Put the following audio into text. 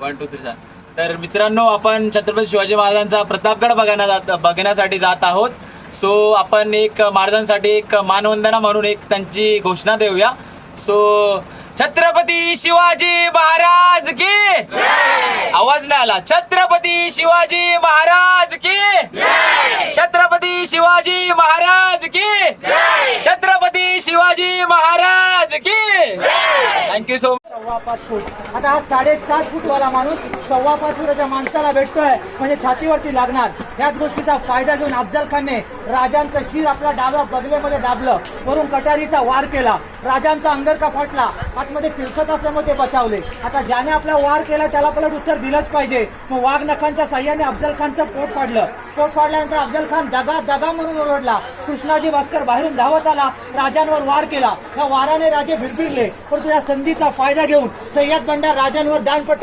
1 2 3 तर मित्रांनो, आपण छत्रपती शिवाजी महाराजांचा प्रतापगड बघण्यासाठी जात आहोत. सो आपण एक महाराजांसाठी एक मानवंदना म्हणून एक त्यांची घोषणा देऊया. सो छत्रपती शिवाजी महाराज की जय. आवाज नाही आला. छत्रपती शिवाजी महाराज की जय. छत्रपती शिवाजी महाराज की जय. छत्रपती शिवाजी महाराज की जय. Thank you so much. 5.25 फूट. आता हा 7.5 फूट वाला माणूस 5.25 फुटाच्या माणसाला भेटतोय म्हणजे छातीवरती लागणार. याच गोष्टीचा फायदा घेऊन अफजल खानने राजांचं शिर आपल्या डाव्या बगलेमध्ये दाबलं, वरून कटारीचा वार केला. राजांचा अंगरखा फाटला, आतमध्ये फिरकत असल्यामुळे ते बचावले. आता ज्याने आपला वार केला त्याला पलट उत्तर दिलंच पाहिजे. मग वाघ नखांच्या साह्याने अफजल खानचं पोट फाडलं. पोट फाडल्यानंतर अफजल खान दगा दगा म्हणून ओरडला. कृष्णाजी भास्कर बाहेरून धावत आला, राजांवर वार केला. या वाराने राजे भिडभिडले, परंतु या संधीचा फायदा घेऊन सह्याद बंडा राजांवर दानपट्टा